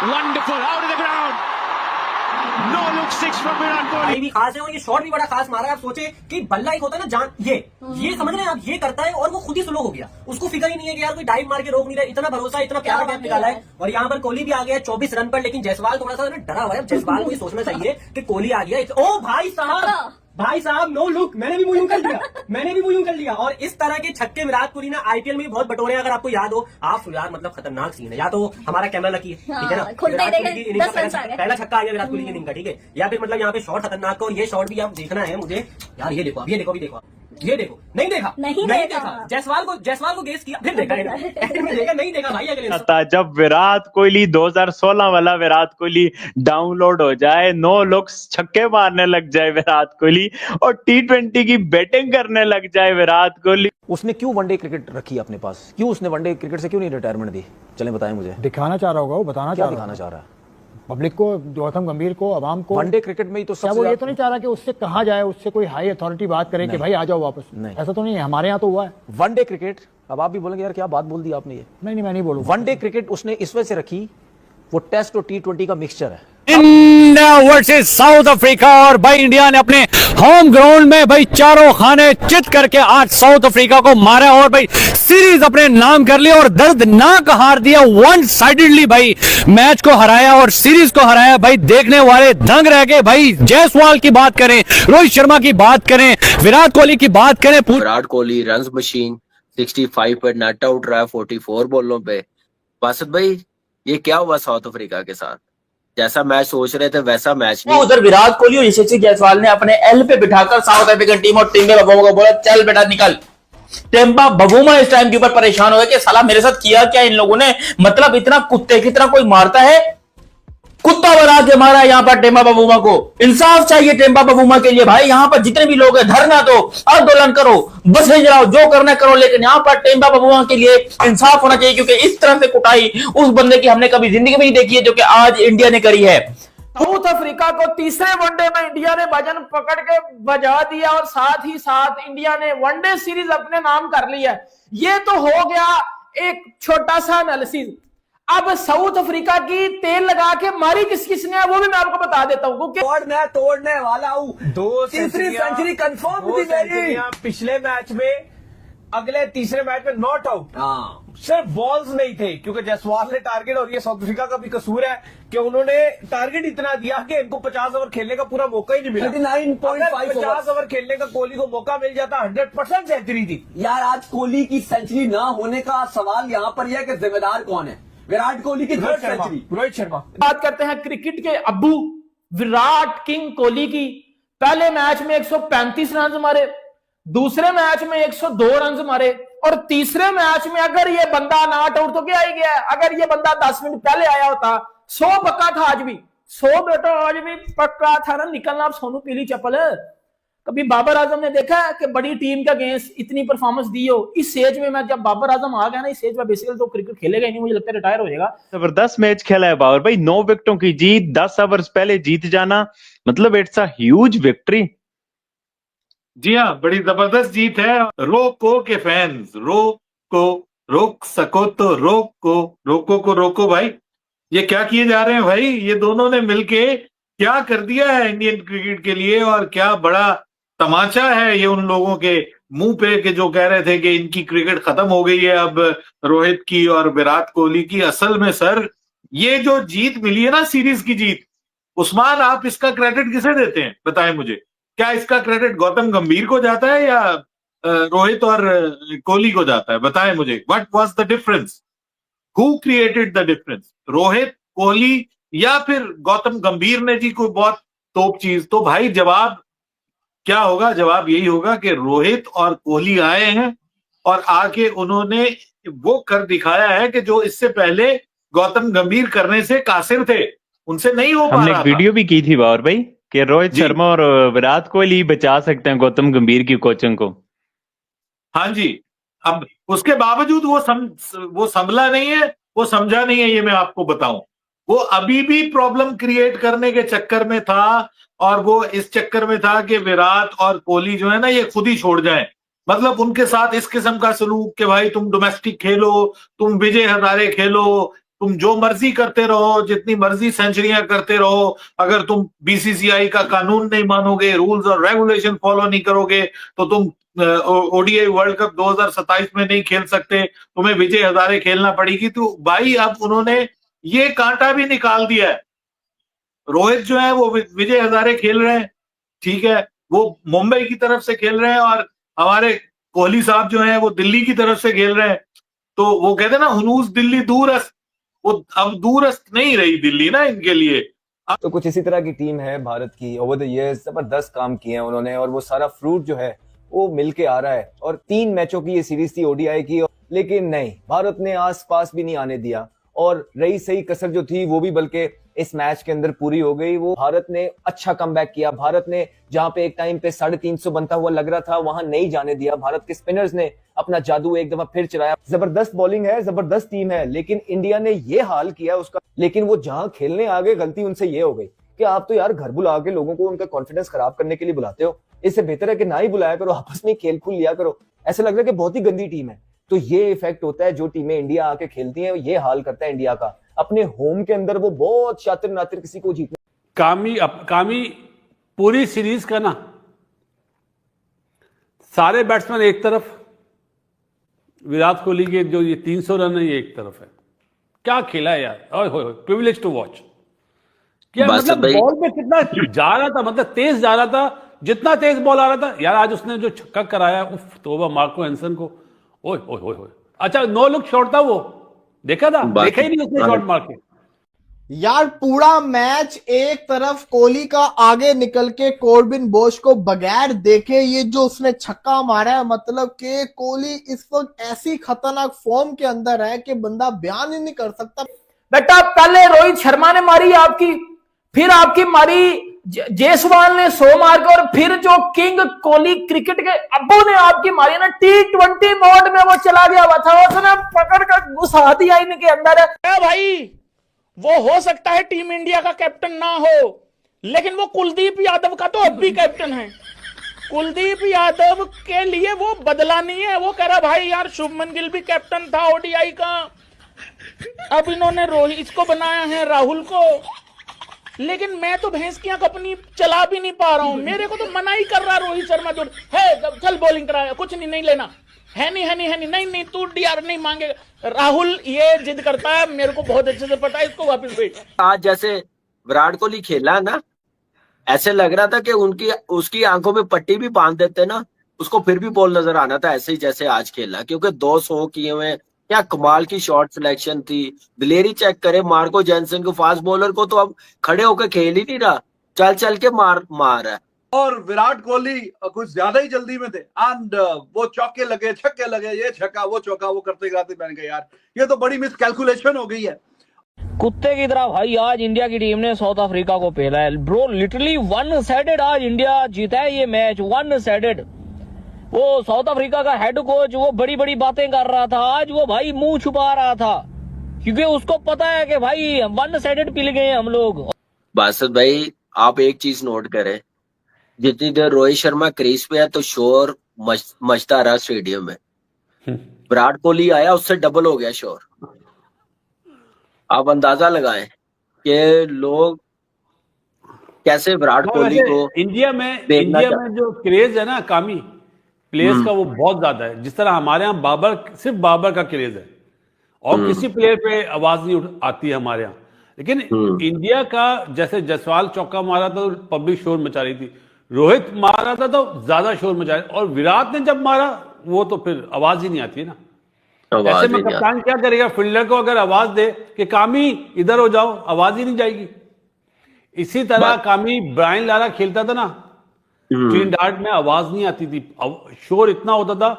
Wonderful out of the ground. No look six from Virat Kohli. भी खास है और ये शॉट भी बड़ा खास मारा है। आप सोचे कि बल्ला एक होता है ना जान, ये समझ रहे हैं आप, ये करता है और वो खुद ही स्लो हो गया। उसको फिक्र ही नहीं है कि यार कोई डाइव मार के रोक नहीं रहा। इतना भरोसा, इतना प्यारा गैप निकाला है। और यहाँ पर कोहली भी आ गया 24 रन पर, लेकिन जायसवाल थोड़ा सा डरा हुआ है। जायसवाल को ये सोचना चाहिए कि कोहली आ गया। ओ भाई साहब नो लुक, मैंने भी यूं कर लिया। और इस तरह के छक्के विराट कोहली ना आईपीएल में भी बहुत बटोरे। अगर आपको याद हो, आप यार मतलब खतरनाक सीन है। या तो हमारा कैमरा लकी है, ठीक है ना, विराट कोहली की इनिंग का पहला छक्का आ गया विराट कोहली की इनिंग का, ठीक है। या फिर मतलब यहाँ पे शॉट खतरनाक को, ये शॉट भी आप देखना है मुझे यार। ये देखो, ये देखो, नहीं देखा। जायसवाल को गेस किया, फिर देखा नहीं देखा भाई। अगले जब विराट कोहली 2016 वाला विराट कोहली डाउनलोड हो जाए, 9 लुक्स छक्के मारने लग जाए विराट कोहली, और T20 की बैटिंग करने लग जाए विराट कोहली। उसने क्यों वनडे क्रिकेट रखी अपने पास? क्यों उसने वनडे क्रिकेट से क्यों नहीं रिटायरमेंट दी? चले बताएं मुझे। दिखाना चाह रहा होगा वो, बताना क्या चाह दिखाना चाह रहा है? पब्लिक को, गौतम गंभीर को, आवाम को। वनडे क्रिकेट में ही तो क्या वो ये तो नहीं चाह रहा कि उससे कहा जाए, उससे कोई हाई अथॉरिटी बात करे कि भाई आ जाओ वापस? नहीं, ऐसा तो नहीं है। हमारे यहाँ तो हुआ है वनडे क्रिकेट। अब आप भी बोलेंगे यार क्या बात बोल दी आपने ये। नहीं, मैं नहीं बोलूंगा। वनडे क्रिकेट उसने इस वजह से रखी, वो टेस्ट और T20 का मिक्सचर है। इंडिया वर्सेस साउथ अफ्रीका, और भाई इंडिया ने अपने होम ग्राउंड में भाई चारों खाने चित करके आज साउथ अफ्रीका को मारा और भाई सीरीज अपने नाम कर लिया और दर्दनाक हार दिया। वन साइडेडली भाई मैच को हराया और सीरीज को हराया। भाई देखने वाले दंग रह गए। भाई जायसवाल की बात करें, रोहित शर्मा की बात करें, विराट कोहली की बात करें। विराट कोहली रन्स मशीन 65 पे नॉट आउट रहा है 44 बॉलों पे। बासत भाई ये क्या हुआ साउथ अफ्रीका के साथ? जैसा मैच सोच रहे थे वैसा मैच नहीं। उधर विराट कोहली और यशस्वी जायसवाल ने अपने एल पे बिठाकर साउथ अफ्रीकन टीम और टिम्बे बबूमा को बोला चल बेटा निकल। टिम्बा बबूमा इस टाइम के ऊपर परेशान हो गए कि साला मेरे साथ किया क्या इन लोगों ने, मतलब इतना कुत्ते की तरह कोई मारता है? कुत्ता बना के मारा यहाँ पर टेम्बा बबूमा को। इंसाफ चाहिए टेम्बा बबूमा के लिए। भाई यहाँ पर जितने भी लोग हैं धरना दो, आंदोलन करो, बसें जलाओ, जो करना करो, लेकिन यहाँ पर टेम्बा बबूमा के लिए इंसाफ होना चाहिए, क्योंकि इस तरह से कुटाई उस बंदे की हमने कभी जिंदगी में नहीं देखी है जो कि आज इंडिया ने करी है। साउथ अफ्रीका को तीसरे वनडे में इंडिया ने वजन पकड़ के बजा दिया और साथ ही साथ इंडिया ने वनडे सीरीज अपने नाम कर ली है। ये तो हो गया एक छोटा सा एनालिसिस। अब साउथ अफ्रीका की तेल लगा के मारी किस किसने है वो भी मैं आपको बता देता हूँ। तोड़ने वाला हूँ। तीसरी सेंचुरी कंफर्म थी मेरी पिछले मैच में, अगले तीसरे मैच में नॉट आउट। सिर्फ बॉल्स नहीं थे, क्योंकि जायसवाल ने टारगेट, और ये साउथ अफ्रीका का भी कसूर है कि उन्होंने टारगेट इतना दिया कि इनको 50 ओवर खेलने का पूरा मौका ही नहीं मिला। 39.5 50 ओवर खेलने का कोहली को मौका मिल जाता 100% सेंचुरी थी। यार आज कोहली की सेंचुरी ना होने का सवाल यहाँ पर यह है कि जिम्मेदार कौन है? विराट कोहली की सेंचुरी, रोहित शर्मा। बात करते हैं क्रिकेट के अब्बू विराट किंग कोहली की। पहले मैच में 135 रन मारे, दूसरे मैच में 102 रन मारे, और तीसरे मैच में अगर ये बंदा नॉट आउट तो क्या ही गया। अगर ये बंदा 10 मिनट पहले आया होता 100 पक्का था। आज भी 100 बेटा आज भी पक्का था ना निकलना। आप सोनू पीली चप्पल। कभी बाबर आजम ने देखा है कि बड़ी टीम का अगेंस्ट इतनी परफॉर्मेंस दी हो? इस एज में मैं, जब बाबर आजम आ गया ना इस एज में, बेसिकली तो क्रिकेट खेलेगा ही नहीं, मुझे लगता है रिटायर हो जाएगा। जबरदस्त मैच खेला है बाबर भाई, 9 विकेटों की जीत, 10 ओवर्स पहले जीत जाना, मतलब इट्स अ ह्यूज विक्ट्री। जी हाँ, बड़ी जबरदस्त जीत है। रोको के फैंस, रोक सको तो रोको भाई। ये क्या किए जा रहे हैं भाई? ये दोनों ने मिलके क्या कर दिया है इंडियन क्रिकेट के लिए, और क्या बड़ा तमाचा है ये उन लोगों के मुंह पे कि जो कह रहे थे कि इनकी क्रिकेट खत्म हो गई है अब, रोहित की और विराट कोहली की। असल में सर ये जो जीत मिली है ना, सीरीज की जीत, उस्मान आप इसका क्रेडिट किसे देते हैं बताएं मुझे? क्या इसका क्रेडिट गौतम गंभीर को जाता है या रोहित और कोहली को जाता है? बताएं मुझे, what was the difference? Who created the difference? Rohit, Kohli या फिर गौतम गंभीर ने जी कोई बहुत तोप चीज? तो भाई जवाब क्या होगा? जवाब यही होगा कि रोहित और कोहली आए हैं और आके उन्होंने वो कर दिखाया है कि जो इससे पहले गौतम गंभीर करने से कासिर थे, उनसे नहीं हो पा रहा था। हमने एक वीडियो भी की थी बाबर भाई कि रोहित शर्मा और विराट कोहली बचा सकते हैं गौतम गंभीर की कोचिंग को। हाँ जी, अब उसके बावजूद वो संभला नहीं है, वो समझा नहीं है, ये मैं आपको बताऊं। वो अभी भी प्रॉब्लम क्रिएट करने के चक्कर में था, और वो इस चक्कर में था कि विराट और कोहली जो है ना ये खुद ही छोड़ जाएं। मतलब उनके साथ इस किस्म का सलूक कि भाई तुम डोमेस्टिक खेलो, तुम विजय हजारे खेलो, तुम जो मर्जी करते रहो, जितनी मर्जी सेंचुरियां करते रहो, अगर तुम बीसीसीआई का कानून नहीं मानोगे, रूल्स और रेगुलेशन फॉलो नहीं करोगे, तो तुम ओडीआई वर्ल्ड कप 2027 में नहीं खेल सकते, तुम्हें विजय हजारे खेलना पड़ेगी। तो भाई अब उन्होंने ये कांटा भी निकाल दिया है। रोहित जो है वो विजय हजारे खेल रहे हैं, ठीक है, वो मुंबई की तरफ से खेल रहे हैं, और हमारे कोहली साहब जो हैं वो दिल्ली की तरफ से खेल रहे हैं। तो वो कहते हैं ना, हुनूस दिल्ली दूरस्त, वो अब दूरस्त नहीं रही दिल्ली ना इनके लिए। तो कुछ इसी तरह की टीम है भारत की। ओवर द ईयर्स जबरदस्त काम किए हैं उन्होंने, और वो सारा फ्रूट जो है वो मिलके आ रहा है। और 3 मैचों की ये सीरीज थी ओडीआई की, लेकिन नहीं, भारत ने आस पास भी नहीं आने दिया। और रही सही कसर जो थी वो भी बल्कि इस मैच के अंदर पूरी हो गई। वो भारत ने अच्छा कमबैक किया। भारत ने जहां पे एक टाइम पे 350 बनता हुआ लग रहा था, वहां नहीं जाने दिया। भारत के स्पिनर्स ने अपना जादू एक दफा फिर चलाया। जबरदस्त बॉलिंग है, जबरदस्त टीम है, लेकिन इंडिया ने ये हाल किया उसका। लेकिन वो जहां खेलने आ गए, गलती उनसे ये हो गई कि आप तो यार घर बुला के लोगों को उनका कॉन्फिडेंस खराब करने के लिए बुलाते हो। इससे बेहतर है कि ना ही बुलाया करो, आपस में खेल खूल लिया करो। ऐसा लग रहा है कि बहुत ही गंदी टीम है। तो ये इफेक्ट होता है जो टीमें इंडिया आके खेलती हैं, ये हाल करता है इंडिया का। अपने होम के अंदर वो बहुत शातिर नातिर किसी को जीतने। कामी पूरी सीरीज का ना, सारे बैट्समैन एक तरफ, विराट कोहली के जो ये 300 रन है ये एक तरफ है। क्या खेला है यार, प्रिविलेज टू वॉच। क्या मतलब बॉल पे कितना जा रहा था, मतलब तेज जा रहा था, जितना तेज बॉल आ रहा था यार। आज उसने जो छक्का कराया, उफ, तोबा मार्को हैंसन को, ओए ओए ओए ओए। अच्छा, नो लुक शॉट था वो, देखा था? देखा ही नहीं उसने शॉट मार के। यार पूरा मैच एक तरफ कोहली का आगे निकल के कॉर्बिन बोश को बगैर देखे ये जो उसने छक्का मारा है, मतलब कि कोहली इस वक्त ऐसी खतरनाक फॉर्म के अंदर है कि बंदा बयान ही नहीं कर सकता। बेटा पहले रोहित शर्मा ने मारी आपकी, फिर आपकी मारी जायसवाल ने 100 मार के, और फिर जो किंग कोहली क्रिकेट के अब्बू ने आपकी मारी ना, T20 मोड में वो चला गया हुआ था, उसने पकड़ कर घुसा दिया इनके अंदर। भाई वो हो सकता है टीम इंडिया का कैप्टन ना हो, लेकिन वो कुलदीप यादव का तो अब भी कैप्टन है। कुलदीप यादव के लिए वो बदला नहीं है। वो कह रहा भाई यार शुभमन गिल भी कैप्टन था ओडीआई का, अब इन्होंने रोहित इसको बनाया है, राहुल को, लेकिन मैं तो भैंस की आंख अपनी चला भी नहीं पा रहा हूं। मेरे को तो मना ही कर रहा रोहित शर्मा, जो है चल बॉलिंग कराया, कुछ नहीं लेना है, नहीं तू डीआर नहीं मांगेगा। राहुल ये जिद करता है, मेरे को बहुत अच्छे से पता है, इसको वापस भेज। आज जैसे विराट कोहली खेला ना, ऐसे लग रहा था कि उसकी आंखों में पट्टी भी बांध देते ना, उसको फिर भी बॉल नजर आना था, ऐसे ही जैसे आज खेला। क्योंकि 200 किए हुए, क्या कमाल की शॉट सिलेक्शन थी। दिलेरी चेक करे, मार्को जैनसन को, फास्ट बॉलर को तो अब खड़े होकर खेल ही नहीं रहा, चल चल के मार है। और विराट कोहली कुछ ज्यादा ही जल्दी में थे, एंड वो चौके लगे, छक्के लगे, ये छक्का वो चौका, वो करते करते मैंने कहा यार ये तो बड़ी मिस कैलकुलेशन हो गई है। कुत्ते की तरह भाई आज इंडिया की टीम ने साउथ अफ्रीका को पेला है ब्रो, लिटरली वन साइडेड आज इंडिया जीता है ये मैच, वन साइडेड। वो साउथ अफ्रीका का हेड कोच वो बड़ी बड़ी बातें कर रहा था, आज वो भाई मुंह छुपा रहा था, क्योंकि उसको पता है कि भाई वन साइडेड पिल गए हम लोग। बासत भाई आप एक चीज नोट करें, जितनी देर रोहित शर्मा क्रीज पे है तो शोर मचता रहा स्टेडियम में। विराट कोहली आया, उससे डबल हो गया शोर। आप अंदाजा लगाएं कि लोग कैसे विराट कोहली को इंडिया में जो क्रेज है ना कामी प्लेयर्स का, वो बहुत ज्यादा है। जिस तरह हमारे यहाँ सिर्फ बाबर का क्रेज है, और किसी प्लेयर पे आवाज नहीं आती है हमारे यहाँ। लेकिन इंडिया का जैसे जायसवाल चौका मारा था तो पब्लिक शोर मचा रही थी, रोहित मारा था तो ज्यादा शोर मचा रही, और विराट ने जब मारा वो तो फिर आवाज ही नहीं आती है ना। ऐसे में कप्तान क्या करेगा, फील्डर को अगर आवाज दे कि कामी इधर हो जाओ, आवाज ही नहीं जाएगी। इसी तरह कामी ब्रायन लारा खेलता था ना ट्रिनिडाद में, आवाज नहीं आती थी, शोर इतना होता था,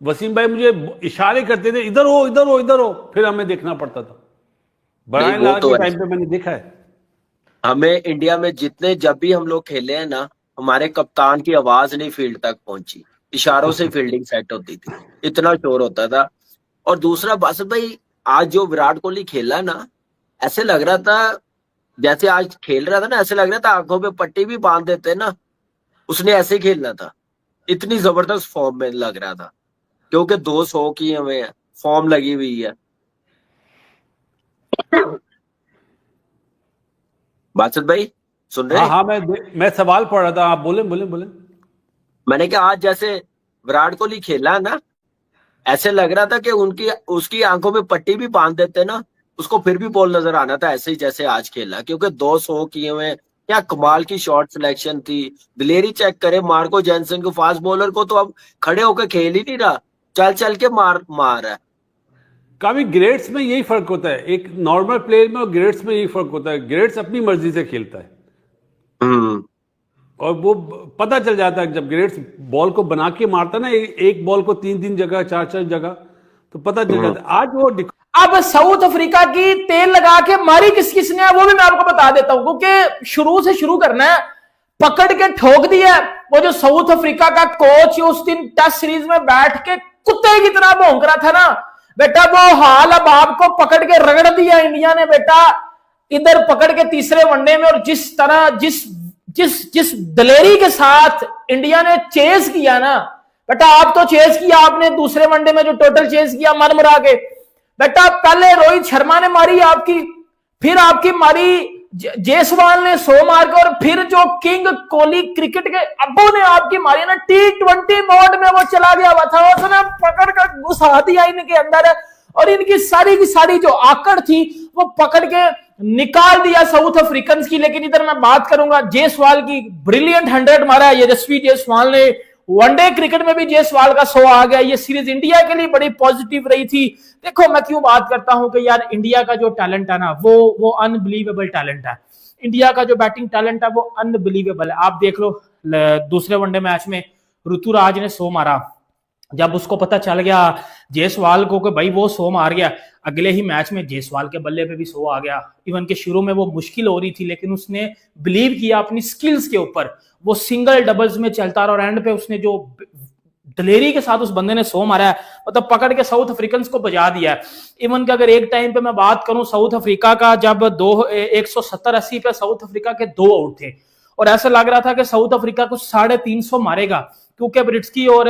वसीम भाई मुझे इशारे करते थे इधर हो इधर हो इधर हो, फिर हमें देखना पड़ता था। ब्रायन लारा के टाइम पे मैंने देखा है। हमें इंडिया में जितने जब भी हम लोग खेले हैं ना, हमारे कप्तान की आवाज नहीं फील्ड तक पहुंची, इशारों से फील्डिंग सेट होती थी, इतना शोर होता था। और दूसरा बासत भाई, आज जो विराट कोहली खेला ना, ऐसे लग रहा था जैसे आज खेल रहा था ना, ऐसे लग रहा था आंखों पे पट्टी भी बांध देते ना, उसने ऐसे ही खेलना था। इतनी जबरदस्त फॉर्म में लग रहा था, क्योंकि 200 की हमें फॉर्म लगी हुई है। बादशाह भाई सुन रहे हाँ हैं? हाँ, मैं सवाल पढ़ रहा था, आप बोले बोले बोले। मैंने कहा आज जैसे विराट कोहली खेला ना, ऐसे लग रहा था कि उसकी आंखों में पट्टी भी बांध देते ना, उसको फिर भी बॉल नजर आना था, ऐसे ही जैसे आज खेला, क्योंकि 200 किए हुए, क्या कमाल की शॉट सिलेक्शन थी। दिलेरी चेक करे, मार्को जैनसन को, फास्ट बॉलर को तो अब खड़े होकर खेल ही नहीं रहा, चल चल के मार रहा है। काफी ग्रेड्स में यही फर्क होता है, एक नॉर्मल प्लेयर में और ग्रेड्स में यही फर्क होता है। ग्रेड्स अपनी मर्जी से खेलता है और वो पता चल जाता है जब ग्रेड्स बॉल को बना के मारता ना, एक बॉल को 3 जगह 4 जगह, तो पता चल जाता है। आज वो अब साउथ अफ्रीका की तेल लगा के मारी किस किसने है वो भी मैं आपको बता देता हूं, क्योंकि शुरू से शुरू करना है। पकड़ के ठोक दिया वो जो साउथ अफ्रीका का कोच उस दिन टेस्ट सीरीज में बैठ के कुत्ते की तरह भौंक रहा था ना बेटा, वो हाल अब आपको पकड़ के रगड़ दिया इंडिया ने बेटा, इधर पकड़ के तीसरे वनडे में। और जिस तरह जिस दलेरी के साथ इंडिया ने चेस किया ना बेटा, आप तो चेस किया आपने दूसरे वनडे में, जो टोटल चेस किया मर मरा के बेटा। पहले रोहित शर्मा ने मारी आपकी, फिर आपकी मारी जायसवाल ने 100 मार के, और फिर जो किंग कोहली क्रिकेट के अब्बू ने आपकी मारी ना, T20 मोड में वो चला गया हुआ था, उसने पकड़ कर घुसा दिया इनके अंदर, और इनकी सारी की सारी जो आकड़ थी वो पकड़ के निकाल दिया साउथ अफ्रीकन की। लेकिन इधर मैं बात करूंगा जायसवाल की, ब्रिलियंट 100 मारा है यशस्वी जायसवाल ने। वनडे क्रिकेट में भी जायसवाल का 100 आ गया। ये सीरीज इंडिया के लिए बड़ी पॉजिटिव रही थी। देखो मैं क्यों बात करता हूं कि यार इंडिया का जो टैलेंट है ना वो अनबिलीवेबल टैलेंट है। इंडिया का जो बैटिंग टैलेंट है वो अनबिलीवेबल है। आप देख लो दूसरे वनडे मैच में ऋतुराज ने 100 मारा, जब उसको पता चल गया जायसवाल को कि भाई वो 100 मार गया, अगले ही मैच में जायसवाल के बल्ले पे भी 100 आ गया। इवन के शुरू में वो मुश्किल हो रही थी, लेकिन उसने बिलीव किया अपनी स्किल्स के ऊपर, वो सिंगल डबल्स में चलता रहा, और एंड पे उसने जो दलेरी के साथ उस बंदे ने 100 मारा है, मतलब पकड़ के साउथ अफ्रीकन को बजा दिया है। इवन के अगर एक टाइम पे मैं बात करूं साउथ अफ्रीका का, जब 170-80 पे साउथ अफ्रीका के 2 आउट थे, और ऐसा लग रहा था कि साउथ अफ्रीका कुछ 350 मारेगा, क्योंकि ब्रिट्सकी और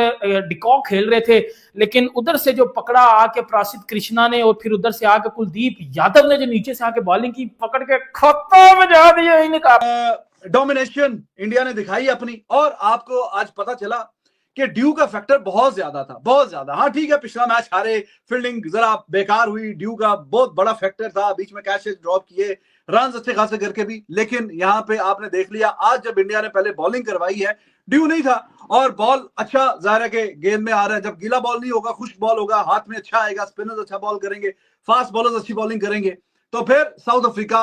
डिकॉक खेल रहे थे। लेकिन उधर से जो पकड़ा आके प्रासिद कृष्णा ने, और फिर उधर से आके कुलदीप यादव ने जो नीचे से आके बॉलिंग की, पकड़ के खत्म बजा दिया इनका। डोमिनेशन इंडिया ने दिखाई अपनी, और आपको आज पता चला कि ड्यू का फैक्टर बहुत ज्यादा था, बहुत ज्यादा। हाँ ठीक है, पिछला मैच हारे, फील्डिंग जरा बेकार हुई, ड्यू का बहुत बड़ा फैक्टर था, बीच में कैचेस ड्रॉप किए, रन अच्छे खासे करके भी, लेकिन यहाँ पे आपने देख लिया आज जब इंडिया ने पहले बॉलिंग करवाई है, ड्यू नहीं था और बॉल अच्छा जाहिर है कि गेंद में आ रहा है। जब गीला बॉल नहीं होगा, खुश्क बॉल होगा, हाथ में अच्छा आएगा, स्पिनर्स अच्छा बॉल करेंगे, फास्ट बॉलर्स अच्छी बॉलिंग करेंगे, तो फिर साउथ अफ्रीका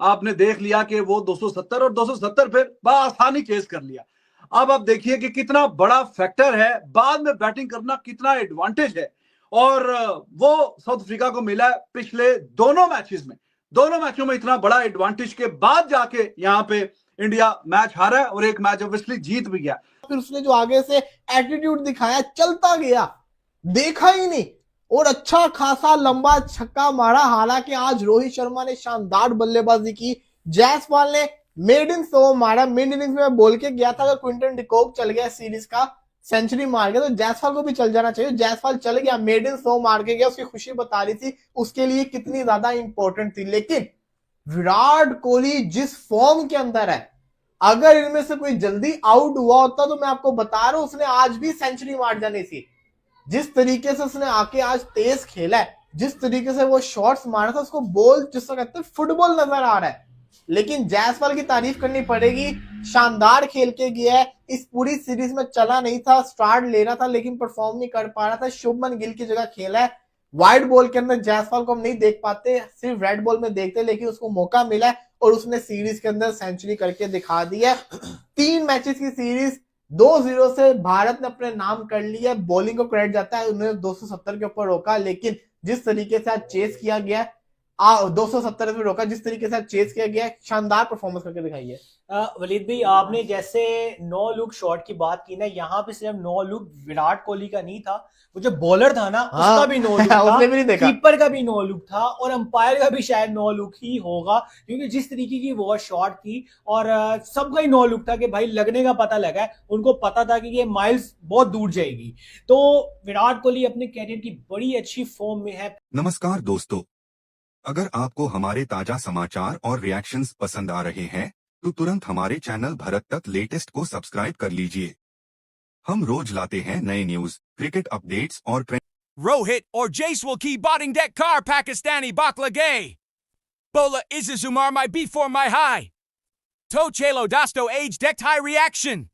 आपने देख लिया कि वो 270 और 270 फिर आसानी चेस कर लिया। अब आप देखिए कि कितना बड़ा फैक्टर है बाद में बैटिंग करना, कितना एडवांटेज है, और वो साउथ अफ्रीका को मिला है पिछले दोनों मैचों में इतना बड़ा एडवांटेज के बाद जाके यहाँ पे इंडिया मैच हारा है, और एक मैच ऑब्वियसली जीत भी गया। फिर उसने जो आगे से एटीट्यूड दिखाया, चलता गया, देखा ही नहीं, और अच्छा खासा लंबा छक्का मारा। हालांकि आज रोहित शर्मा ने शानदार बल्लेबाजी की, जायसवाल ने मेडन 100 मारा। मिड इनिंग्स में बोल के गया था अगर क्विंटन डिकॉक चल गया सीरीज का सेंचुरी मार के, तो जायसवाल को भी चल जाना चाहिए। जायसवाल चल गया, मेडन 100 मार के गया, उसकी खुशी बता रही थी उसके लिए कितनी ज्यादा इंपॉर्टेंट थी। लेकिन विराट कोहली जिस फॉर्म के अंदर है, अगर इनमें से कोई जल्दी आउट हुआ होता तो मैं आपको बता रहा हूं उसने आज भी सेंचुरी मार जानी थी। जिस तरीके से उसने आके आज तेज खेला है, जिस तरीके से वो शॉट्स मारा था, उसको बॉल जिसको कहते हैं फुटबॉल नजर आ रहा है। लेकिन जायसवाल की तारीफ करनी पड़ेगी, शानदार खेल के गया है। इस पूरी सीरीज में चला नहीं था, स्टार्ट लेना था लेकिन परफॉर्म नहीं कर पा रहा था। शुभमन गिल की जगह खेला है। वाइट बॉल के अंदर जायसवाल को हम नहीं देख पाते, सिर्फ रेड बॉल में देखते, लेकिन उसको मौका मिला है और उसने सीरीज के अंदर सेंचुरी करके दिखा दिया। 3 मैचेस की सीरीज 2-0 से भारत ने अपने नाम कर लिया। बॉलिंग को क्रेडिट जाता है, उन्होंने 270 के ऊपर रोका, लेकिन जिस तरीके से आज चेस किया गया, 270 पे रोका, जिस तरीके से चेस किया गया, शानदार परफॉर्मेंस करके दिखाई है। वलीद भाई, आपने जैसे 9 लुक शॉट की बात की ना, यहाँ पे सिर्फ 9 लुक विराट कोहली का नहीं था, वो जो बॉलर था ना उसका भी 9 लुक था, उसने भी नहीं देखा, कीपर का भी 9 लुक था, और अंपायर का भी शायद 9 लुक ही होगा, क्योंकि जिस तरीके की वो शॉट थी, और सबका ही 9 लुक था कि भाई लगने का पता लगा है, उनको पता था कि ये माइल्स बहुत दूर जाएगी। तो विराट कोहली अपने कैरियर की बड़ी अच्छी फॉर्म में है। नमस्कार दोस्तों, अगर आपको हमारे ताजा समाचार और रिएक्शंस पसंद आ रहे हैं तो तुरंत हमारे चैनल भारत तक लेटेस्ट को सब्सक्राइब कर लीजिए। हम रोज लाते हैं नए न्यूज, क्रिकेट अपडेट्स और trend. Rohit or Jaiswal ki batting that car Pakistani bakla gay. Bola Izazumar my before my high. To chelo dasto age decked high reaction.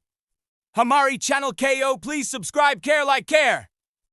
Hamari channel KO please subscribe care like care.